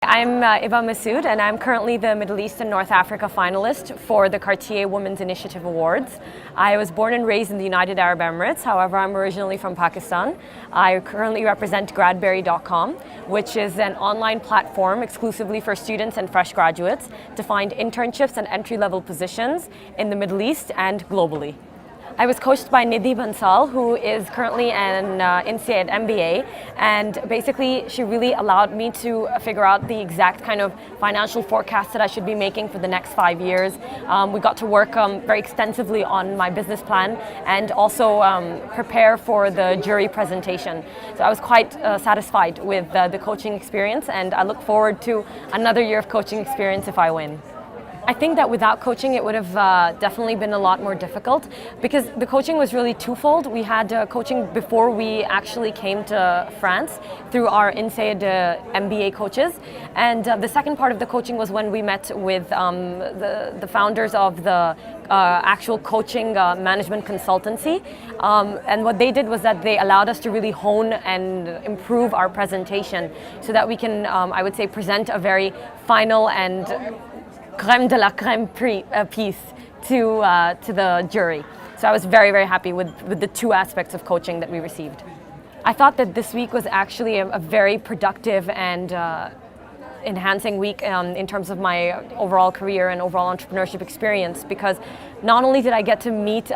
I'm Iba Masood, and I'm currently the Middle East and North Africa finalist for the Cartier Women's Initiative Awards. I was born and raised in the United Arab Emirates, however I'm originally from Pakistan. I currently represent Gradberry.com, which is an online platform exclusively for students and fresh graduates to find internships and entry-level positions in the Middle East and globally. I was coached by Nidhi Bansal, who is currently an INSEAD MBA, and basically she really allowed me to figure out the exact kind of financial forecast that I should be making for the next 5 years. We got to work very extensively on my business plan and also prepare for the jury presentation. So I was quite satisfied with the coaching experience, and I look forward to another year of coaching experience if I win. I think that without coaching, it would have definitely been a lot more difficult, because the coaching was really twofold. We had coaching before we actually came to France through our INSEAD MBA coaches, and the second part of the coaching was when we met with the founders of the actual coaching management consultancy, and what they did was that they allowed us to really hone and improve our presentation so that we can, I would say, present a very final and crème de la crème piece to the jury. So I was very, very happy with the two aspects of coaching that we received. I thought that this week was actually a very productive and enhancing week in terms of my overall career and overall entrepreneurship experience, because not only did I get to meet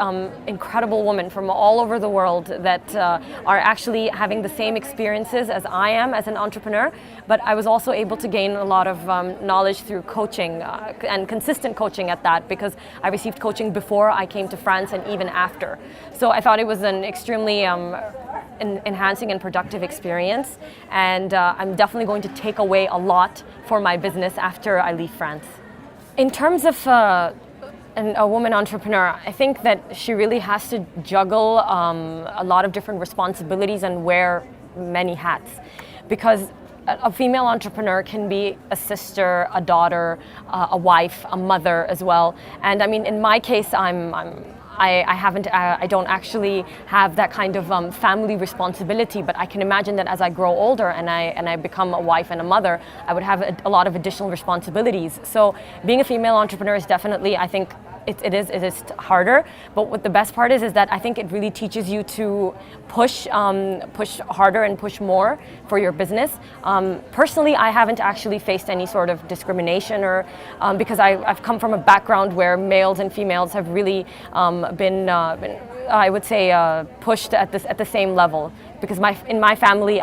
incredible women from all over the world that are actually having the same experiences as I am as an entrepreneur, but I was also able to gain a lot of knowledge through coaching and consistent coaching at that, because I received coaching before I came to France and even after. So I thought it was an extremely enhancing and productive experience, and I'm definitely going to take away a lot for my business after I leave France. In terms of a woman entrepreneur, I think that she really has to juggle a lot of different responsibilities and wear many hats, because a female entrepreneur can be a sister, a daughter, a wife, a mother as well. And I mean, in my case, I don't actually have that kind of family responsibility, but I can imagine that as I grow older and I become a wife and a mother, I would have a lot of additional responsibilities. So being a female entrepreneur is definitely, I think, it is harder, but what the best part is that I think it really teaches you to push harder and push more for your business. Personally, I haven't actually faced any sort of discrimination, or because I've come from a background where males and females have really been I would say pushed at the same level, because in my family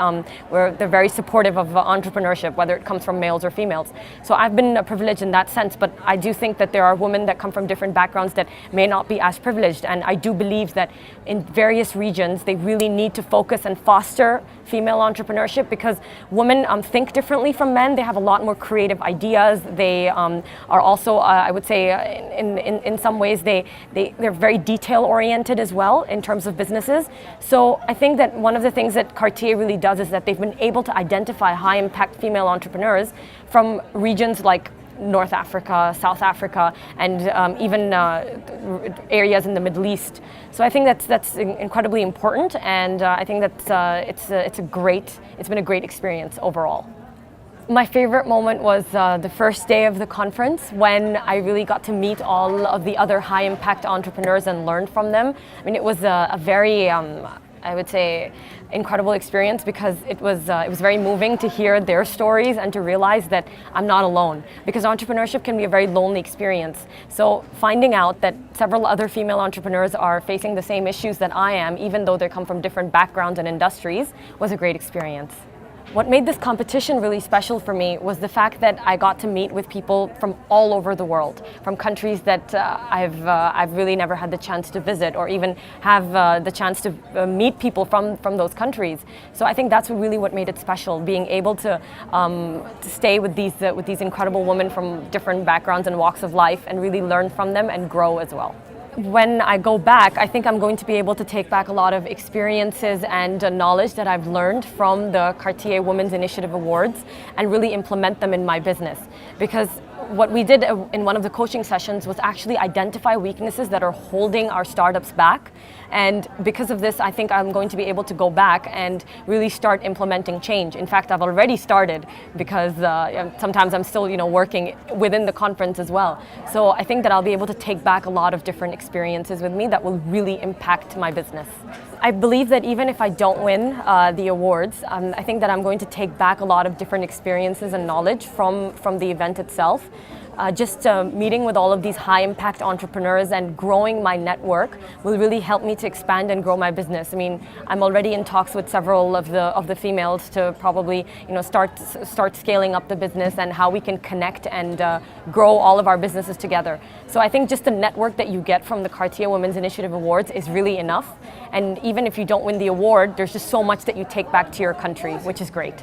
they're very supportive of entrepreneurship, whether it comes from males or females. So I've been privileged in that sense, but I do think that there are women that come from different backgrounds that may not be as privileged, and I do believe that in various regions they really need to focus and foster female entrepreneurship, because women think differently from men. They have a lot more creative ideas. They are also, I would say, in some ways they're very detail oriented as well in terms of businesses. So I think that one of the things that Cartier really does is that they've been able to identify high impact female entrepreneurs from regions like North Africa, South Africa, and even areas in the Middle East. So I think that's incredibly important, and I think that it's been a great experience overall. My favorite moment was the first day of the conference, when I really got to meet all of the other high impact entrepreneurs and learn from them. I mean, it was a very I would say incredible experience, because it was very moving to hear their stories and to realize that I'm not alone, because entrepreneurship can be a very lonely experience. So finding out that several other female entrepreneurs are facing the same issues that I am, even though they come from different backgrounds and industries, was a great experience. What made this competition really special for me was the fact that I got to meet with people from all over the world, from countries that I've really never had the chance to visit, or even have the chance to meet people from those countries. So I think that's really what made it special, being able to stay with these incredible women from different backgrounds and walks of life, and really learn from them and grow as well. When I go back, I think I'm going to be able to take back a lot of experiences and knowledge that I've learned from the Cartier Women's Initiative Awards and really implement them in my business. because what we did in one of the coaching sessions was actually identify weaknesses that are holding our startups back. And because of this, I think I'm going to be able to go back and really start implementing change. In fact, I've already started because sometimes I'm still, working within the conference as well. So I think that I'll be able to take back a lot of different experiences with me that will really impact my business. I believe that even if I don't win the awards, I think that I'm going to take back a lot of different experiences and knowledge from the event itself. Just meeting with all of these high impact entrepreneurs and growing my network will really help me to expand and grow my business. I mean, I'm already in talks with several of the females to probably start scaling up the business and how we can connect and grow all of our businesses together. So I think just the network that you get from the Cartier Women's Initiative Awards is really enough. And even if you don't win the award, there's just so much that you take back to your country, which is great.